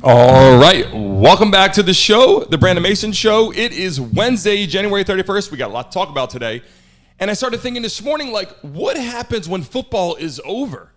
All right, welcome back to the show, the Brandon Mason Show. It is Wednesday, January 31st. We got a lot to talk about today. And I started thinking this morning, what happens when football is over?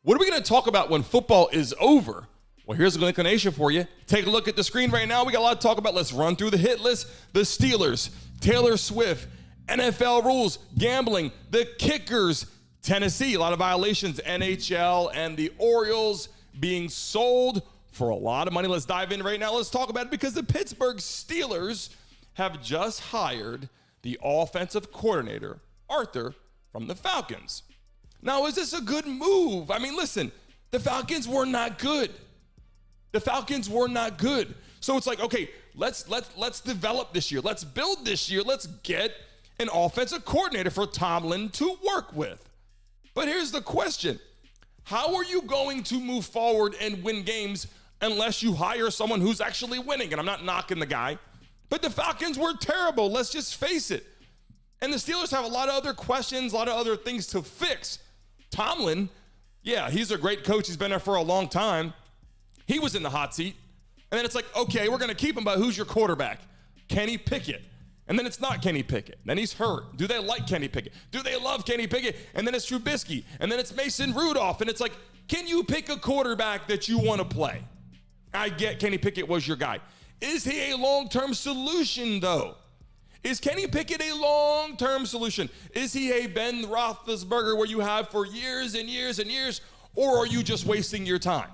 What are we going to talk about when football is over? Well, here's a inclination for you. Take a look at the screen right now. We got a lot to talk about. Let's run through the hit list. The Steelers, Taylor Swift, NFL rules, gambling, the Kickers, Tennessee, a lot of violations, NHL, and the Orioles being sold for a lot of money. Let's dive in right now. Let's talk about it because the Pittsburgh Steelers have just hired the offensive coordinator, Arthur, from the Falcons. Now, is this a good move? I mean, listen, the Falcons were not good. The Falcons were not good. So it's like, okay, let's develop this year. Let's build this year. Let's get an offensive coordinator for Tomlin to work with. But here's the question. How are you going to move forward and win games unless you hire someone who's actually winning? And I'm not knocking the guy, but the Falcons were terrible. Let's just face it. And the Steelers have a lot of other questions, a lot of other things to fix. Tomlin, yeah, he's a great coach. He's been there for a long time. He was in the hot seat. And then it's like, okay, we're going to keep him, but who's your quarterback? Kenny Pickett. And then it's not Kenny Pickett. Then he's hurt. Do they like Kenny Pickett? Do they love Kenny Pickett? And then it's Trubisky. And then it's Mason Rudolph. And it's like, can you pick a quarterback that you want to play? I get Kenny Pickett was your guy. Is he a long-term solution, though? Is Kenny Pickett a long-term solution? Is he a Ben Roethlisberger where you have for years and years and years, or are you just wasting your time?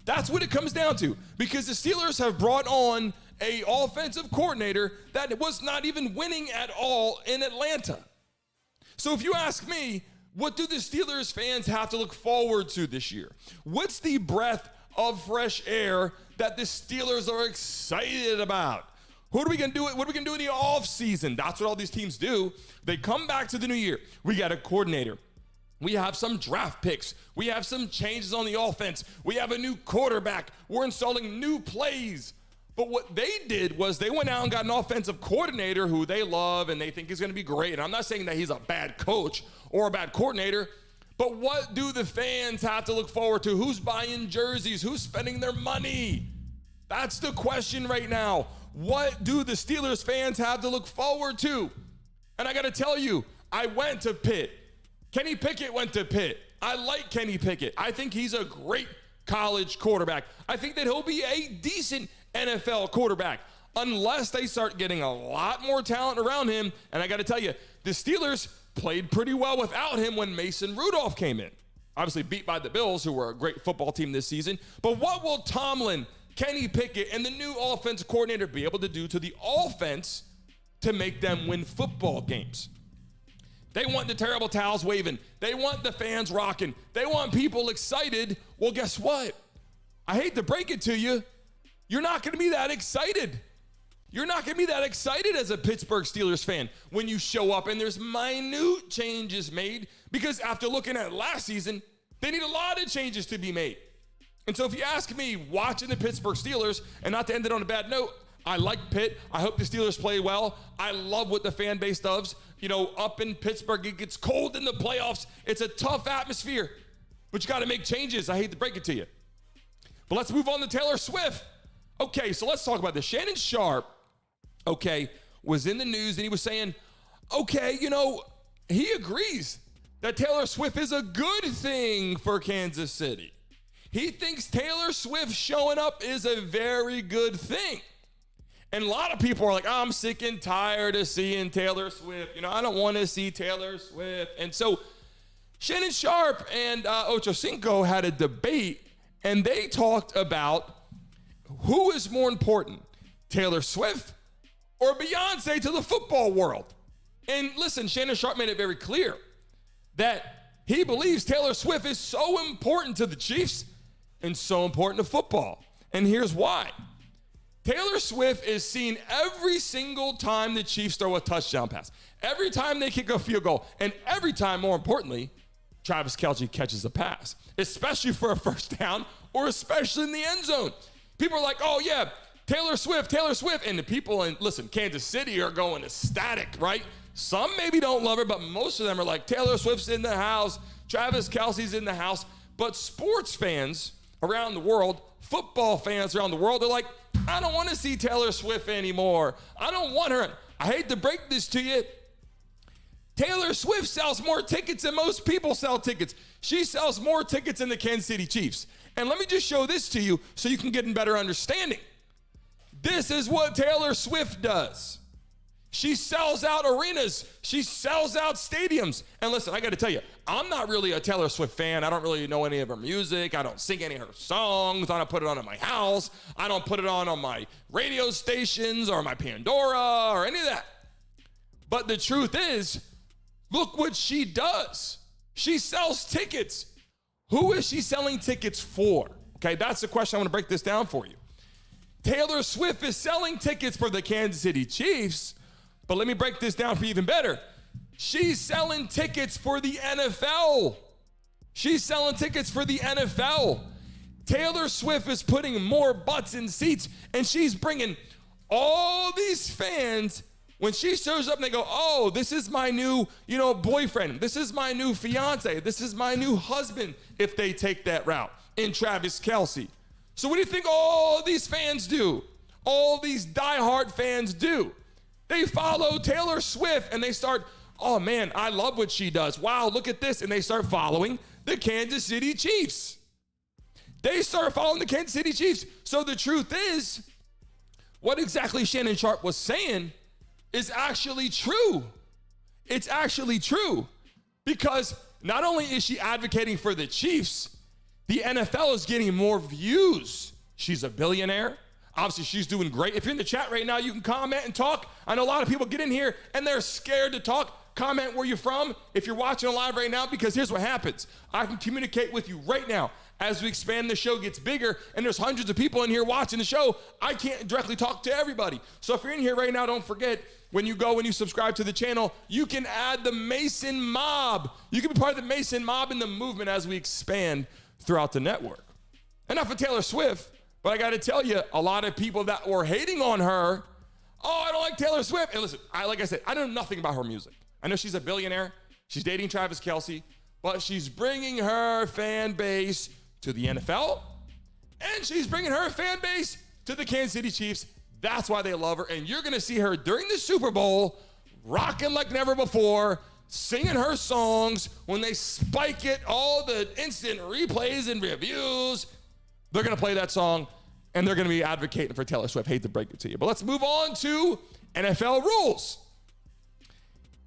That's what it comes down to, because the Steelers have brought on an offensive coordinator that was not even winning at all in Atlanta. So if you ask me, what do the Steelers fans have to look forward to this year? What's the breath of fresh air that the Steelers are excited about? What are we going to do? What are we going to do in the offseason? That's what all these teams do. They come back to the new year. We got a coordinator. We have some draft picks. We have some changes on the offense. We have a new quarterback. We're installing new plays. But what they did was they went out and got an offensive coordinator who they love and they think is going to be great. And I'm not saying that he's a bad coach or a bad coordinator, but what do the fans have to look forward to? Who's buying jerseys? Who's spending their money? That's the question right now. What do the Steelers fans have to look forward to? And I got to tell you, I went to Pitt. Kenny Pickett went to Pitt. I like Kenny Pickett. I think he's a great college quarterback. I think that he'll be a decent NFL quarterback unless they start getting a lot more talent around him. And I got to tell you, the Steelers played pretty well without him when Mason Rudolph came in. Obviously beat by the Bills, who were a great football team this season. But what will Tomlin, Kenny Pickett, and the new offensive coordinator be able to do to the offense to make them win football games? They want the terrible towels waving. They want the fans rocking. They want people excited. Well, guess what? I hate to break it to you. You're not going to be that excited. You're not going to be that excited as a Pittsburgh Steelers fan when you show up and there's minute changes made, because after looking at last season, they need a lot of changes to be made. And so if you ask me, watching the Pittsburgh Steelers, and not to end it on a bad note, I like Pitt. I hope the Steelers play well. I love what the fan base does. You know, up in Pittsburgh, it gets cold in the playoffs. It's a tough atmosphere, but you got to make changes. I hate to break it to you. But let's move on to Taylor Swift. Okay, so let's talk about this. Shannon Sharpe, was in the news, and he was saying, he agrees that Taylor Swift is a good thing for Kansas City. He thinks Taylor Swift showing up is a very good thing. And a lot of people are like, I'm sick and tired of seeing Taylor Swift. I don't want to see Taylor Swift. And so Shannon Sharpe and Ocho Cinco had a debate, and they talked about who is more important, Taylor Swift or Beyonce to the football world. And listen, Shannon Sharpe made it very clear that he believes Taylor Swift is so important to the Chiefs and so important to football. And here's why. Taylor Swift is seen every single time the Chiefs throw a touchdown pass, every time they kick a field goal, and every time, more importantly, Travis Kelce catches a pass, especially for a first down or especially in the end zone. People are like, oh, yeah, Taylor Swift. And the people in, Kansas City are going ecstatic, right? Some maybe don't love her, but most of them are like, Taylor Swift's in the house, Travis Kelce's in the house. But sports fans around the world, football fans around the world, they're like, I don't want to see Taylor Swift anymore. I don't want her. I hate to break this to you. Taylor Swift sells more tickets than most people sell tickets. She sells more tickets than the Kansas City Chiefs. And let me just show this to you so you can get a better understanding. This is what Taylor Swift does. She sells out arenas. She sells out stadiums. And listen, I got to tell you, I'm not really a Taylor Swift fan. I don't really know any of her music. I don't sing any of her songs. I don't put it on in my house. I don't put it on my radio stations or my Pandora or any of that. But the truth is, look what she does. She sells tickets. Who is she selling tickets for? Okay, that's the question. I want to break this down for you. Taylor Swift is selling tickets for the Kansas City Chiefs, but let me break this down for you even better. She's selling tickets for the NFL. She's selling tickets for the NFL. Taylor Swift is putting more butts in seats, and she's bringing all these fans. When she shows up and they go, oh, this is my new, boyfriend. This is my new fiance. This is my new husband, if they take that route, in Travis Kelce. So what do you think all these fans do? All these diehard fans do? They follow Taylor Swift and they start, oh man, I love what she does. Wow, look at this. And they start following the Kansas City Chiefs. They start following the Kansas City Chiefs. So the truth is, what exactly Shannon Sharpe was saying is actually true. It's actually true because not only is she advocating for the Chiefs, the NFL is getting more views. She's a billionaire. Obviously, she's doing great. If you're in the chat right now, you can comment and talk. I know a lot of people get in here and they're scared to talk. Comment where you're from if you're watching live right now, because here's what happens. I can communicate with you right now. As we expand, the show gets bigger and there's hundreds of people in here watching the show. I can't directly talk to everybody. So if you're in here right now, don't forget, when you go and you subscribe to the channel, you can add the Mason Mob. You can be part of the Mason Mob in the movement as we expand throughout the network. Enough of Taylor Swift, but I got to tell you, a lot of people that were hating on her, oh, I don't like Taylor Swift. And listen, like I said, I know nothing about her music. I know she's a billionaire. She's dating Travis Kelce, but she's bringing her fan base to the NFL, and she's bringing her fan base to the Kansas City Chiefs. That's why they love her, and you're going to see her during the Super Bowl rocking like never before, singing her songs. When they spike it, all the instant replays and reviews, they're going to play that song, and they're going to be advocating for Taylor Swift. Hate to break it to you, but let's move on to NFL rules.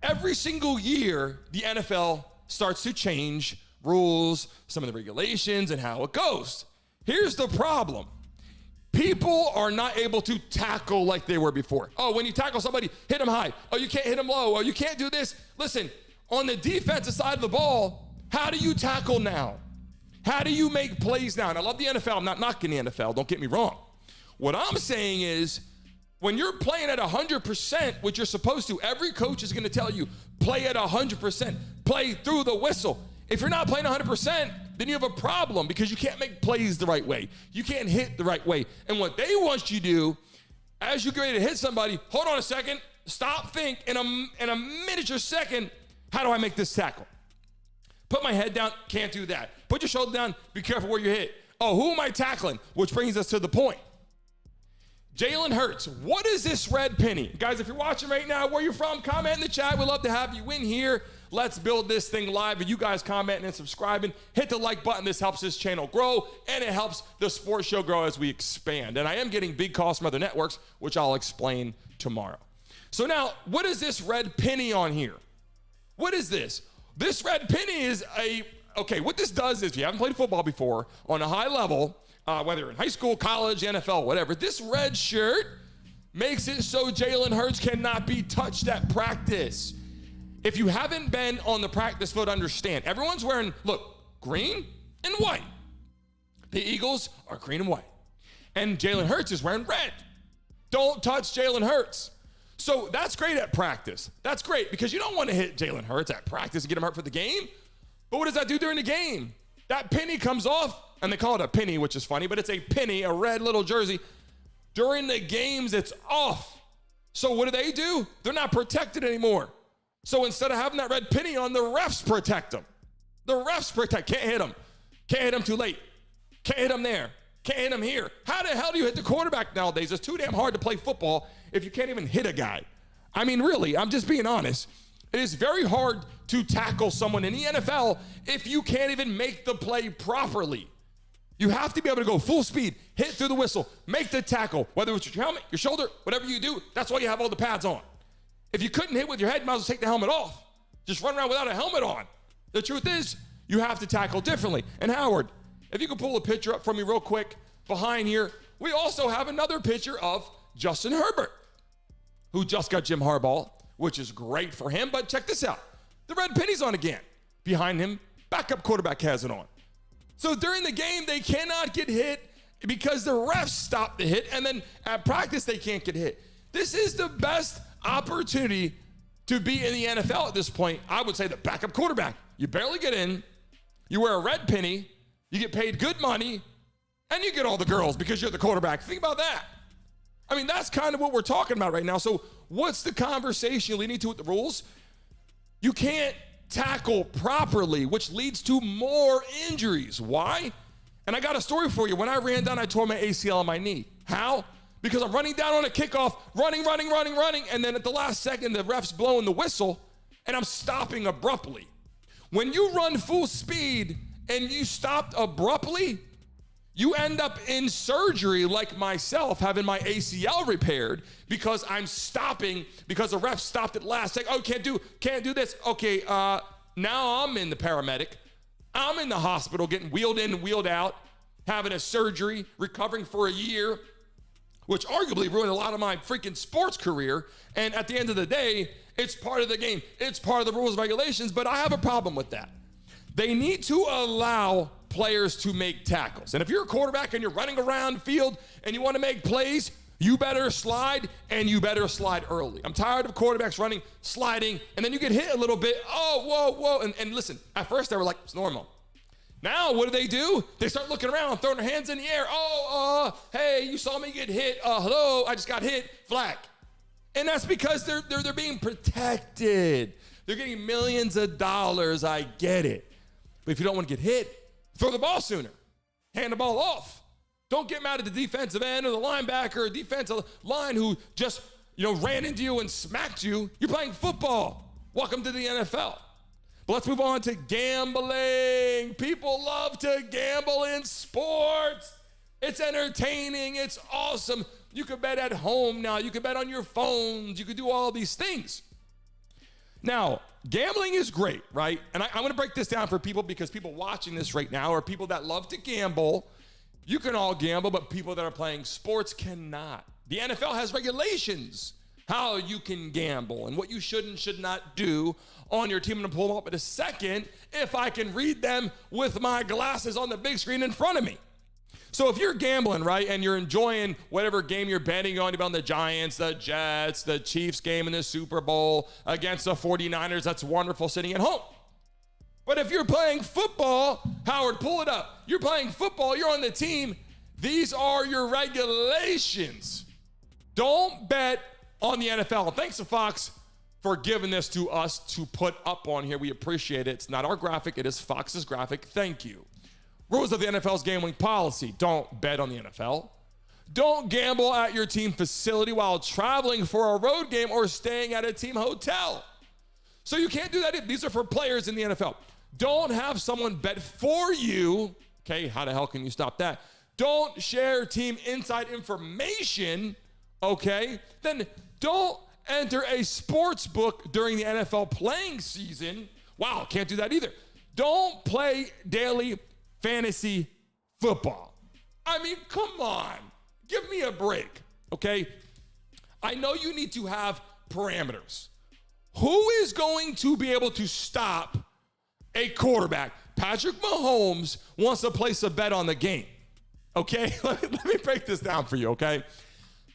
Every single year, the NFL starts to change rules, some of the regulations, and how it goes. Here's the problem. People are not able to tackle like they were before. Oh, when you tackle somebody, hit them high. Oh, you can't hit them low. Oh, you can't do this. Listen, on the defensive side of the ball, how do you tackle now? How do you make plays now? And I love the NFL. I'm not knocking the NFL. Don't get me wrong. What I'm saying is, when you're playing at 100%, which you're supposed to, every coach is going to tell you, play at 100%, play through the whistle. If you're not playing 100%, then you have a problem because you can't make plays the right way. You can't hit the right way. And what they want you to do, as you get ready to hit somebody, hold on a second, stop, think, in a miniature second, how do I make this tackle? Put my head down, can't do that. Put your shoulder down, be careful where you hit. Oh, who am I tackling? Which brings us to the point. Jalen Hurts, what is this red penny? Guys, if you're watching right now, where you're from, comment in the chat. We'd love to have you in here. Let's build this thing live. And you guys commenting and subscribing, hit the like button. This helps this channel grow, and it helps the sports show grow as we expand. And I am getting big calls from other networks, which I'll explain tomorrow. So now, what is this red penny on here? What is this? This red penny is okay, what this does is, if you haven't played football before, on a high level, whether in high school, college, NFL, whatever, this red shirt makes it so Jalen Hurts cannot be touched at practice. If you haven't been on the practice field, understand, everyone's wearing, look, green and white. The Eagles are green and white. And Jalen Hurts is wearing red. Don't touch Jalen Hurts. So that's great at practice. That's great because you don't want to hit Jalen Hurts at practice and get him hurt for the game. But what does that do during the game? That penny comes off, and they call it a penny, which is funny, but it's a penny, a red little jersey. During the games, it's off. So what do? They're not protected anymore. So instead of having that red penny on, the refs protect them. The refs protect. Can't hit them. Can't hit them too late. Can't hit him there. Can't hit him here. How the hell do you hit the quarterback nowadays? It's too damn hard to play football if you can't even hit a guy. I mean, really, I'm just being honest. It is very hard to tackle someone in the NFL if you can't even make the play properly. You have to be able to go full speed, hit through the whistle, make the tackle, whether it's your helmet, your shoulder, whatever you do, that's why you have all the pads on. If you couldn't hit with your head, you might as well take the helmet off. Just run around without a helmet on. The truth is, you have to tackle differently. And Howard, if you could pull a picture up for me real quick behind here, we also have another picture of Justin Herbert, who just got Jim Harbaugh, which is great for him. But check this out. The red penny's on again. Behind him, backup quarterback has it on. So during the game, they cannot get hit because the refs stop the hit, and then at practice, they can't get hit. This is the best opportunity to be in the NFL at this point. I would say the backup quarterback. You barely get in, you wear a red penny, you get paid good money, and you get all the girls because you're the quarterback. Think about that. I mean, that's kind of what we're talking about right now. So what's the conversation you're leading to with the rules? You can't tackle properly, which leads to more injuries. Why? And I got a story for you. When I ran down, I tore my ACL on my knee. How? Because I'm running down on a kickoff, running, and then at the last second, the ref's blowing the whistle, and I'm stopping abruptly. When you run full speed and you stopped abruptly, you end up in surgery like myself, having my ACL repaired because I'm stopping because the ref stopped at last. Like, oh, can't do this. Okay, now I'm in the paramedic. I'm in the hospital getting wheeled in and wheeled out, having a surgery, recovering for a year, which arguably ruined a lot of my freaking sports career. And at the end of the day, it's part of the game. It's part of the rules and regulations, but I have a problem with that. They need to allow players to make tackles. And if you're a quarterback and you're running around the field and you want to make plays, you better slide, and you better slide early. I'm tired of quarterbacks running, sliding, and then you get hit a little bit. Oh, whoa. And listen, at first they were like, it's normal. Now, what do? They start looking around, throwing their hands in the air. Hey, you saw me get hit. Hello, I just got hit. Flag. And that's because they're being protected. They're getting millions of dollars. I get it. But if you don't want to get hit, throw the ball sooner. Hand the ball off. Don't get mad at the defensive end or the linebacker or defensive line who just, ran into you and smacked you. You're playing football. Welcome to the NFL. But let's move on to gambling. People love to gamble in sports. It's entertaining. It's awesome. You can bet at home now. You can bet on your phones. You can do all these things. Now, gambling is great, right? And I'm going to break this down for people because people watching this right now are people that love to gamble. You can all gamble, but people that are playing sports cannot. The NFL has regulations how you can gamble and what you should and should not do on your team. I'm going to pull them up in a second if I can read them with my glasses on the big screen in front of me. So if you're gambling, right, and you're enjoying whatever game you're betting on, you bet on the Giants, the Jets, the Chiefs game in the Super Bowl against the 49ers, that's wonderful sitting at home. But if you're playing football, Howard, pull it up. You're playing football, you're on the team. These are your regulations. Don't bet on the NFL. Thanks to Fox for giving this to us to put up on here. We appreciate it. It's not our graphic. It is Fox's graphic. Thank you. Rules of the NFL's gambling policy. Don't bet on the NFL. Don't gamble at your team facility while traveling for a road game or staying at a team hotel. So you can't do that. These are for players in the NFL. Don't have someone bet for you. Okay, how the hell can you stop that? Don't share team inside information. Okay, then don't enter a sports book during the NFL playing season. Wow, can't do that either. Don't play daily fantasy football. I mean, come on. Give me a break, okay? I know you need to have parameters. Who is going to be able to stop a quarterback? Patrick Mahomes wants to place a bet on the game, okay? Let me break this down for you, okay?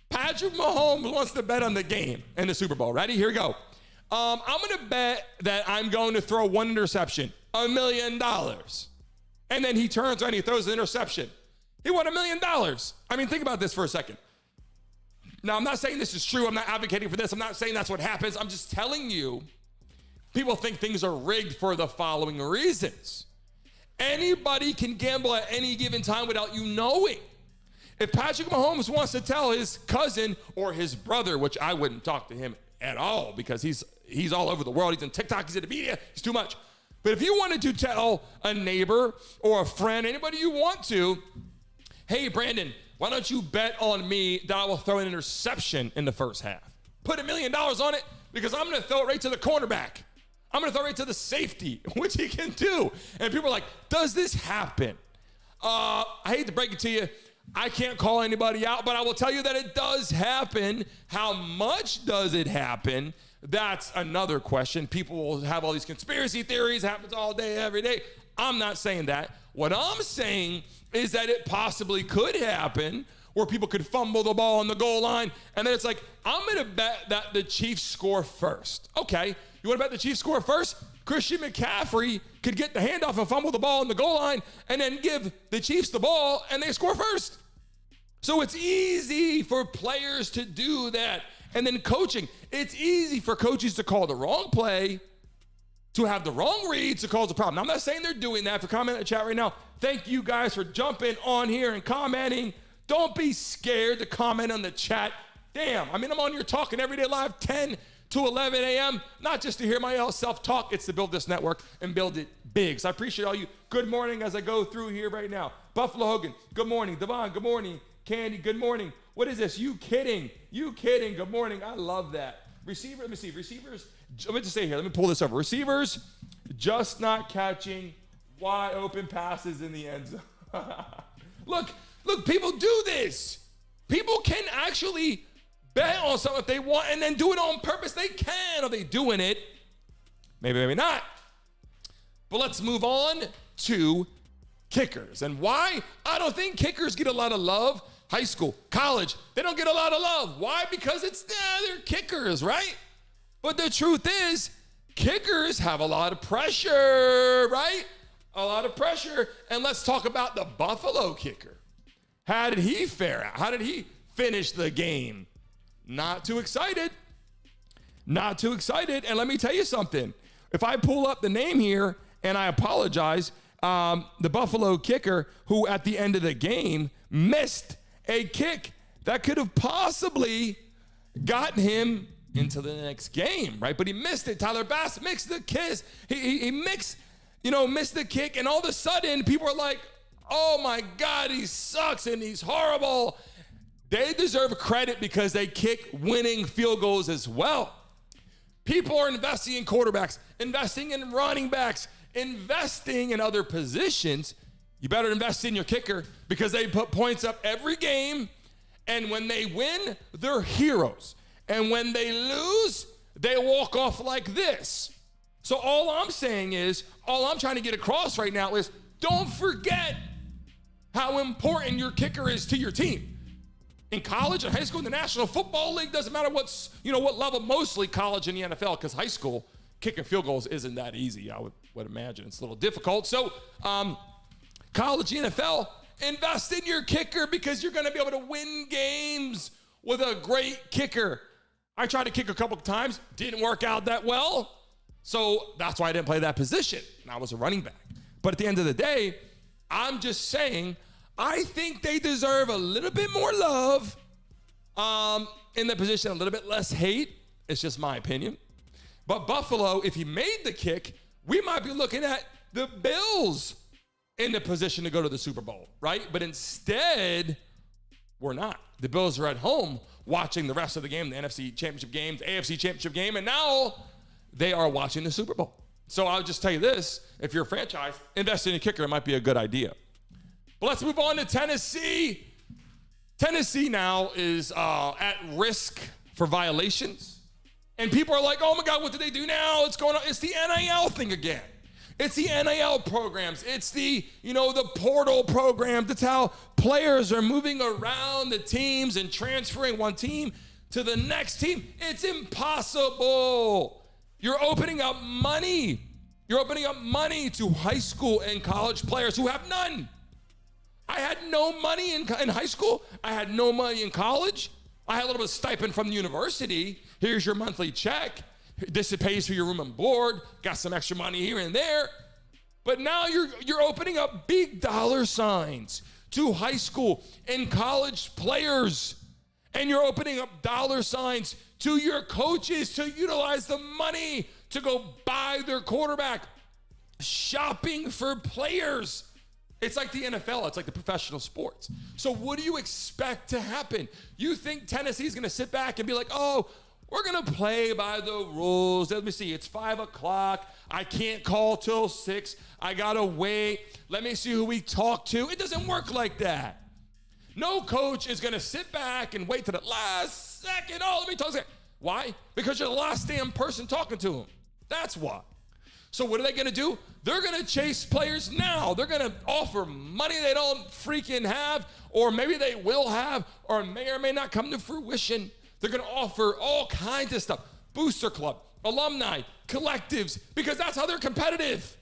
Patrick Mahomes wants to bet on the game in the Super Bowl. Ready? Here we go. I'm going to bet that I'm going to throw one interception, $1 million. And then he turns around and he throws an interception. He won $1 million. I mean, think about this for a second. Now, I'm not saying this is true. I'm not advocating for this. I'm not saying that's what happens. I'm just telling you, people think things are rigged for the following reasons. Anybody can gamble at any given time without you knowing. If Patrick Mahomes wants to tell his cousin or his brother, which I wouldn't talk to him at all because he's all over the world. He's on TikTok, he's in the media, he's too much. But if you wanted to tell a neighbor or a friend, anybody you want to, hey, Brandon, why don't you bet on me that I will throw an interception in the first half? Put $1 million on it because I'm going to throw it right to the cornerback. I'm going to throw it right to the safety, which he can do. And people are like, does this happen? I hate to break it to you. I can't call anybody out, but I will tell you that it does happen. How much does it happen? That's another question. People will have all these conspiracy theories, happens all day, every day. I'm not saying that. What I'm saying is that it possibly could happen where people could fumble the ball on the goal line, and then it's like, I'm going to bet that the Chiefs score first. Okay, you want to bet the Chiefs score first? Christian McCaffrey could get the handoff and fumble the ball on the goal line and then give the Chiefs the ball and they score first. So it's easy for players to do that. And then coaching, it's easy for coaches to call the wrong play, to have the wrong reads to cause a problem. Now, I'm not saying they're doing that. For comment in the chat right now, thank you guys for jumping on here and commenting. Don't be scared to comment on the chat. Damn, I mean, I'm on here talking every day live, 10 to 11 a.m., not just to hear my self-talk, it's to build this network and build it big. So I appreciate all you. Good morning as I go through here right now. Buffalo Hogan, good morning. Devon, good morning. Candy, good morning. What is this? You kidding? You kidding? Good morning. I love that. Receiver, let me see. Receivers, let me just say here. Let me pull this over. Receivers just not catching wide open passes in the end zone. Look, people do this. People can actually bet on something if they want and then do it on purpose. They can. Are they doing it? Maybe, maybe not. But let's move on to kickers. And why? I don't think kickers get a lot of love. High school, college, they don't get a lot of love. Why? Because they're kickers, right? But the truth is, kickers have a lot of pressure, right? A lot of pressure. And let's talk about the Buffalo kicker. How did he fare out? How did he finish the game? Not too excited. Not too excited. And let me tell you something. If I pull up the name here, and I apologize, the Buffalo kicker who at the end of the game missed a kick that could have possibly gotten him into the next game, right? But he missed it. Tyler Bass missed the kiss. He missed the kick, and all of a sudden people are like, oh my God, he sucks and he's horrible. They deserve credit because they kick winning field goals as well. People are investing in quarterbacks, investing in running backs, investing in other positions. You better invest in your kicker because they put points up every game. And when they win, they're heroes. And when they lose, they walk off like this. So all I'm saying is, all I'm trying to get across right now is don't forget how important your kicker is to your team. In college and high school, in the National Football League, doesn't matter what level, mostly college and the NFL, because high school, kicking field goals isn't that easy, I would imagine. It's a little difficult. So college, NFL, invest in your kicker because you're going to be able to win games with a great kicker. I tried to kick a couple of times, didn't work out that well. So that's why I didn't play that position. And I was a running back. But at the end of the day, I'm just saying, I think they deserve a little bit more love in the position, a little bit less hate. It's just my opinion. But Buffalo, if he made the kick, we might be looking at the Bills in the position to go to the Super Bowl, right? But instead, we're not. The Bills are at home watching the rest of the game, the NFC Championship game, the AFC Championship game, and now they are watching the Super Bowl. So I'll just tell you this, if you're a franchise, invest in a kicker, it might be a good idea. But let's move on to Tennessee. Tennessee now is at risk for violations. And people are like, oh my God, what did they do now? It's going on. It's the NIL thing again. It's the NIL programs. It's the portal programs. It's how players are moving around the teams and transferring one team to the next team. It's impossible. You're opening up money. You're opening up money to high school and college players who have none. I had no money in high school. I had no money in college. I had a little bit of stipend from the university. Here's your monthly check. This pays for your room and board. Got some extra money here and there. But now you're opening up big dollar signs to high school and college players. And you're opening up dollar signs to your coaches to utilize the money to go buy their quarterback. Shopping for players. It's like the NFL. It's like the professional sports. So what do you expect to happen? You think Tennessee's going to sit back and be like, oh, we're going to play by the rules. Let me see. It's 5 o'clock. I can't call till 6. I got to wait. Let me see who we talk to. It doesn't work like that. No coach is going to sit back and wait to the last second. Oh, let me talk to him. Why? Because you're the last damn person talking to him. That's why. So what are they going to do? They're going to chase players now. They're going to offer money they don't freaking have, or maybe they will have, or may or may not come to fruition. They're going to offer all kinds of stuff. Booster club, alumni, collectives, because that's how they're competitive.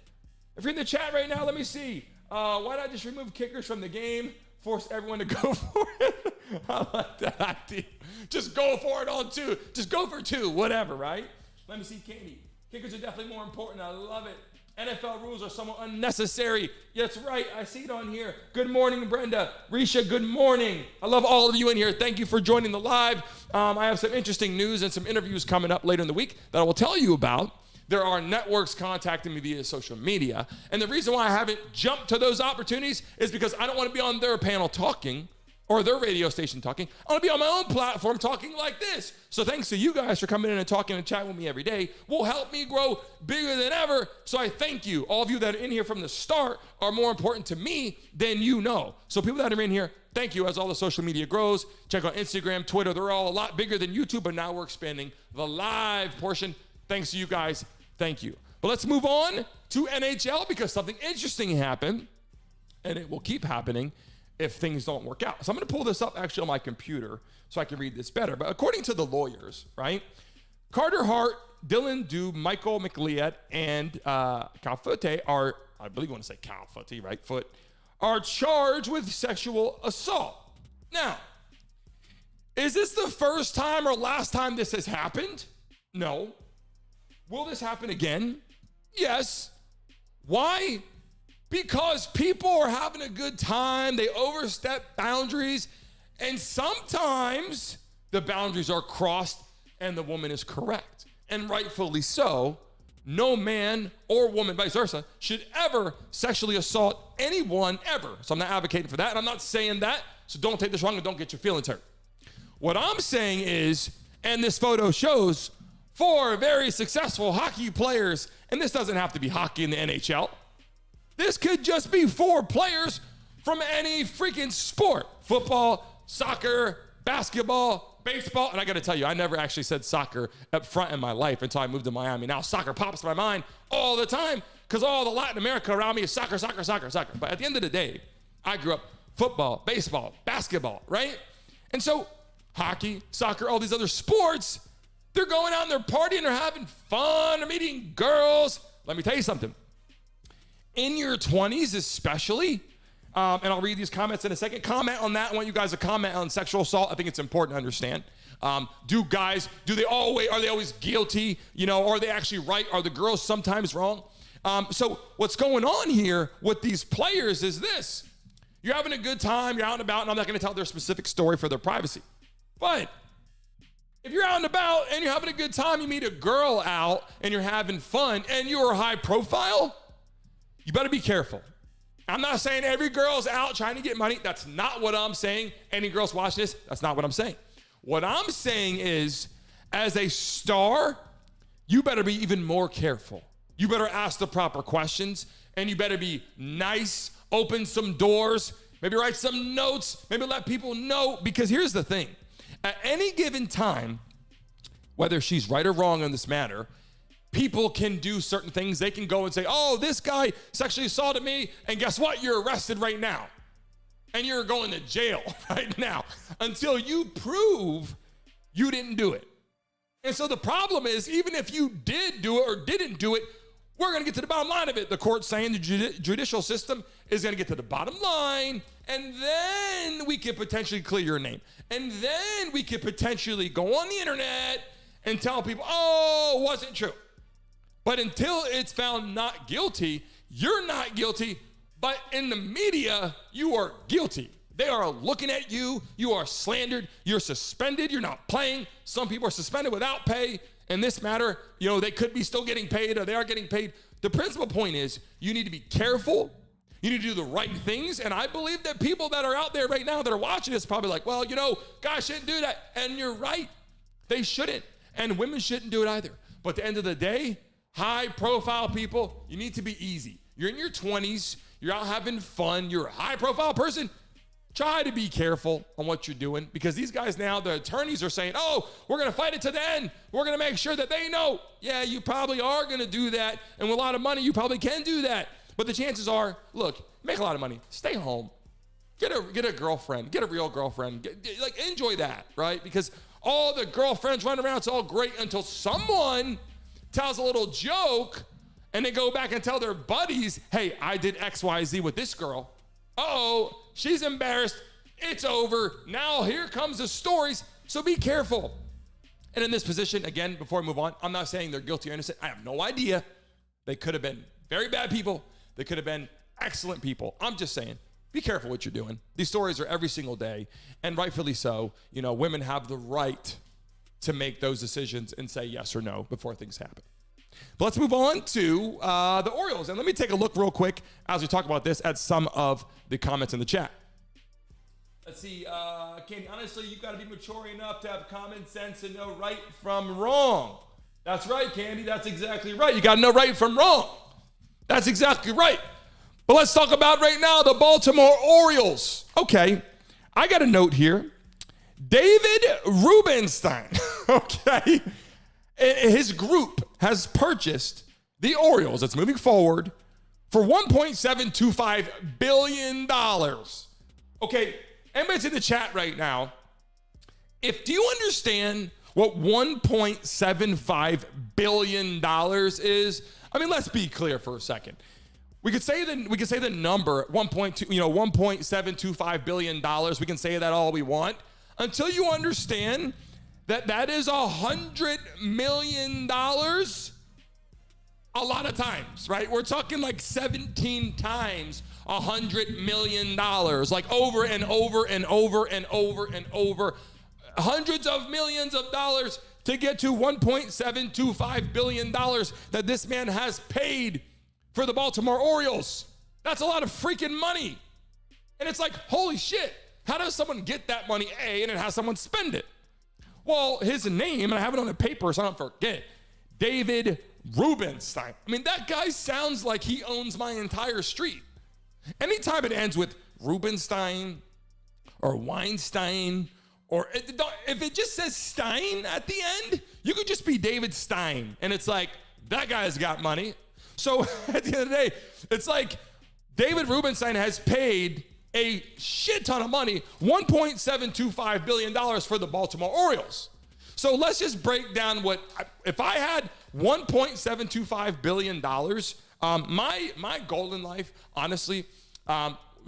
If you're in the chat right now, let me see. Why not just remove kickers from the game? Force everyone to go for it. I like that idea. Just go for it on 2. Just go for 2, whatever, right? Let me see, Candy. Kickers are definitely more important. I love it. NFL rules are somewhat unnecessary. Yeah, that's right. I see it on here. Good morning, Brenda. Risha, good morning. I love all of you in here. Thank you for joining the live. I have some interesting news and some interviews coming up later in the week that I will tell you about. There are networks contacting me via social media. And the reason why I haven't jumped to those opportunities is because I don't want to be on their panel talking or their radio station talking. I want to be on my own platform talking like this. So thanks to you guys for coming in and talking and chatting with me every day. Will help me grow bigger than ever. So I thank you. All of you that are in here from the start are more important to me than you know. So people that are in here, thank you. As all the social media grows, check out Instagram, Twitter. They're all a lot bigger than YouTube, but now we're expanding the live portion. Thanks to you guys. Thank you. But let's move on to NHL because something interesting happened, and it will keep happening if things don't work out. So I'm going to pull this up actually on my computer so I can read this better. But according to the lawyers, right, Carter Hart, Dylan Dube, Michael McLeod, and Cal Foote are, I believe you want to say Cal Foote, right, Foot, are charged with sexual assault. Now, is this the first time or last time this has happened? No. Will this happen again? Yes. Why? Because people are having a good time. They overstep boundaries. And sometimes the boundaries are crossed and the woman is correct. And rightfully so. No man or woman, vice versa, should ever sexually assault anyone ever. So I'm not advocating for that. And I'm not saying that. So don't take this wrong and don't get your feelings hurt. What I'm saying is, and this photo shows, 4 very successful hockey players, and this doesn't have to be hockey in the NHL. This could just be 4 players from any freaking sport. Football, soccer, basketball, baseball. And I got to tell you, I never actually said soccer up front in my life until I moved to Miami. Now soccer pops to my mind all the time because all the Latin America around me is soccer, soccer, soccer, soccer. But at the end of the day, I grew up football, baseball, basketball, right? And so hockey, soccer, all these other sports, they're going out and they're partying, they're having fun, they're meeting girls. Let me tell you something. In your 20s especially, and I'll read these comments in a second. Comment on that. I want you guys to comment on sexual assault. I think it's important to understand. Are they always guilty? You know, are they actually right? Are the girls sometimes wrong? So what's going on here with these players is this. You're having a good time, you're out and about, and I'm not going to tell their specific story for their privacy. But if you're out and about and you're having a good time, you meet a girl out and you're having fun and you're high profile, you better be careful. I'm not saying every girl's out trying to get money. That's not what I'm saying. Any girls watch this, that's not what I'm saying. What I'm saying is, as a star, you better be even more careful. You better ask the proper questions and you better be nice, open some doors, maybe write some notes, maybe let people know. Because here's the thing. At any given time, whether she's right or wrong on this matter, people can do certain things. They can go and say, oh, this guy sexually assaulted me, and guess what? You're arrested right now. And you're going to jail right now until you prove you didn't do it. And so the problem is, even if you did do it or didn't do it, we're going to get to the bottom line of it. The court's saying the judicial system is going to get to the bottom line, and then we could potentially clear your name. And then we could potentially go on the internet and tell people, oh, it wasn't true. But until it's found not guilty, you're not guilty, but in the media, you are guilty. They are looking at you. You are slandered. You're suspended. You're not playing. Some people are suspended without pay. In this matter, they could be still getting paid or they are getting paid. The principal point is you need to be careful. You need to do the right things. And I believe that people that are out there right now that are watching this probably like, well, guys shouldn't do that. And you're right. They shouldn't. And women shouldn't do it either. But at the end of the day, high profile people, you need to be easy. You're in your 20s. You're out having fun. You're a high profile person. Try to be careful on what you're doing because these guys now, the attorneys are saying, oh, we're going to fight it to the end. We're going to make sure that they know. Yeah, you probably are going to do that. And with a lot of money, you probably can do that. But the chances are, look, make a lot of money. Stay home. Get a girlfriend. Get a real girlfriend. Enjoy that, right? Because all the girlfriends running around, it's all great until someone tells a little joke and they go back and tell their buddies, hey, I did X, Y, Z with this girl. Uh-oh, she's embarrassed. It's over. Now here comes the stories. So be careful. And in this position, again, before I move on, I'm not saying they're guilty or innocent. I have no idea. They could have been very bad people. They could have been excellent people. I'm just saying, be careful what you're doing. These stories are every single day, and rightfully so. Women have the right to make those decisions and say yes or no before things happen. But let's move on to the Orioles. And let me take a look real quick as we talk about this at some of the comments in the chat. Let's see. Candy, honestly, you've got to be mature enough to have common sense and know right from wrong. That's right, Candy. That's exactly right. You got to know right from wrong. That's exactly right. But let's talk about right now the Baltimore Orioles. Okay. I got a note here. David Rubenstein. Okay. His group has purchased the Orioles, that's moving forward, for $1.725 billion. Okay, everybody's in the chat right now. Do you understand what $1.75 billion is? I mean, let's be clear for a second. We could say the number $1.725 billion. We can say that all we want until you understand that is $100 million a lot of times, right? We're talking like 17 times $100 million, like over and over and over and over and over. Hundreds of millions of dollars to get to $1.725 billion that this man has paid for the Baltimore Orioles. That's a lot of freaking money. And it's like, holy shit, how does someone get that money, A, and then have someone spend it? Well, his name, and I have it on the paper so I don't forget, David Rubenstein. I mean, that guy sounds like he owns my entire street. Anytime it ends with Rubenstein or Weinstein, or if it just says Stein at the end, you could just be David Stein. And it's like, that guy's got money. So at the end of the day, it's like David Rubenstein has paid a shit ton of money, $1.725 billion for the Baltimore Orioles. So let's just break down if I had $1.725 billion, my goal in life, honestly,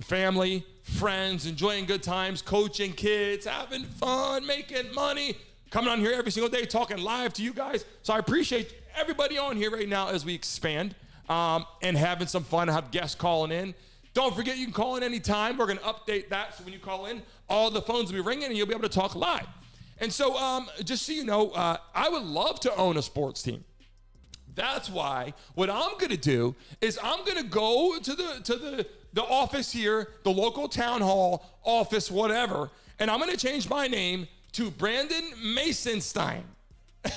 family, friends, enjoying good times, coaching kids, having fun, making money, coming on here every single day, talking live to you guys. So I appreciate everybody on here right now as we expand and having some fun, have guests calling in. Don't forget, you can call in anytime. We're going to update that. So when you call in, all the phones will be ringing and you'll be able to talk live. And so just so you know, I would love to own a sports team. That's why what I'm going to do is I'm going to go to the office here, the local town hall office, whatever, and I'm going to change my name to Brandon Masonstein.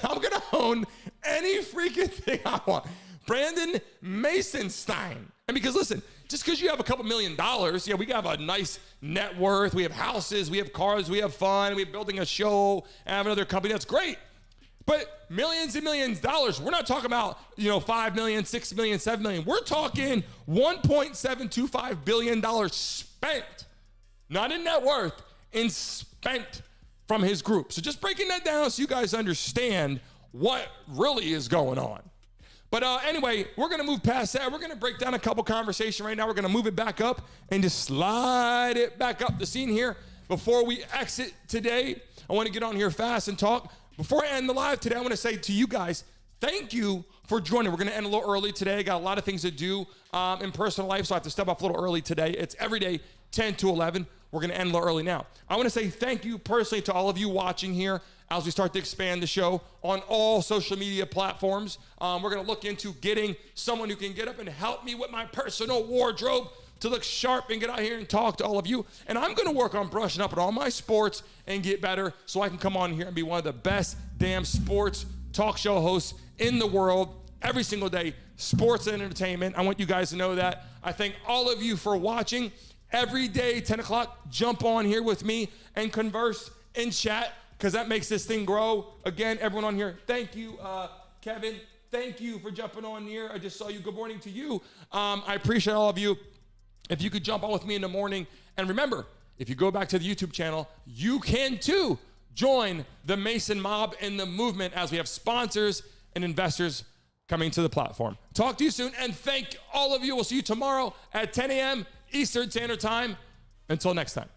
I'm going to own any freaking thing I want. Brandon Masonstein. And because listen, just because you have a couple $1 million, yeah, we have a nice net worth, we have houses, we have cars, we have fun, we're building a show, and have another company, that's great. But millions and millions of dollars, we're not talking about, $5 million, $6 million, $7 million. We're talking $1.725 billion spent, not in net worth, in spent from his group. So just breaking that down so you guys understand what really is going on. But anyway, we're going to move past that. We're going to break down a couple conversations right now. We're going to move it back up and just slide it back up the scene here. Before we exit today, I want to get on here fast and talk. Before I end the live today, I want to say to you guys, thank you for joining. We're going to end a little early today. Got a lot of things to do in personal life, so I have to step off a little early today. It's every day, 10 to 11. We're going to end a little early now. I want to say thank you personally to all of you watching here as we start to expand the show on all social media platforms. We're going to look into getting someone who can get up and help me with my personal wardrobe to look sharp and get out here and talk to all of you. And I'm going to work on brushing up on all my sports and get better so I can come on here and be one of the best damn sports talk show hosts in the world every single day. Sports and entertainment. I want you guys to know that. I thank all of you for watching. Every day, 10 o'clock, jump on here with me and converse and chat because that makes this thing grow. Again, everyone on here, thank you, Kevin. Thank you for jumping on here. I just saw you. Good morning to you. I appreciate all of you. If you could jump on with me in the morning. And remember, if you go back to the YouTube channel, you can too join the Mason Mob and the movement as we have sponsors and investors coming to the platform. Talk to you soon, and thank all of you. We'll see you tomorrow at 10 a.m. Eastern Standard Time. Until next time.